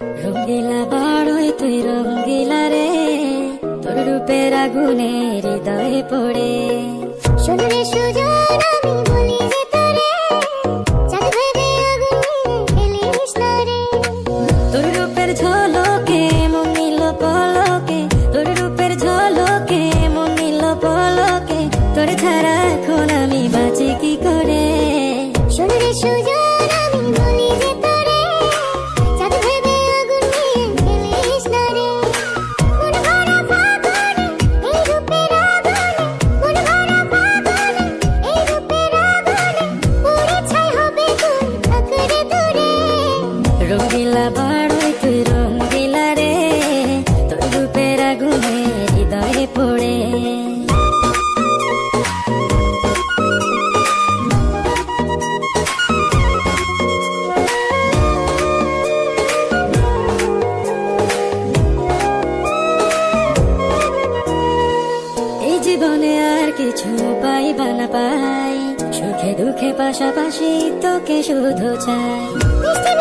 রঙ্গিলা বাড়ই তুই রঙ্গিলা রে, তোর রূপের আগুনে হৃদয়ে পড়ে। শোন রে সুজন আমি বলি যে তোরে, চাঁদ ভেবে আগুন নিয়ে খেলিস না রে। তোর রূপের ঝলকে মন নিল পলকে, তোর রূপের ঝলকে মন নিল পলকে, তোর ছাড়া এখন আমি বাঁচি কি করে। শোন রে সুজন আমি বলি যে তোরে, চাঁদ ভেবে আগুন নিয়ে খেলিস না রে। মন ভরা ফাগুনে এই রূপের আগুনে, মন ভরা ফাগুনে এই রূপের আগুনে, পুড়ে ছাই হবে তুই থাক রে দূরে। রঙ্গিলা বাড়ই তুই রঙ্গিলা রে, তোর রূপের আগুনে হৃদয়ে পড়ে। এই জীবনে আর কিছু পাইবা না পাই, সুখে দুঃখে পাশাপাশি তোকে শুধু চাই। মিষ্টি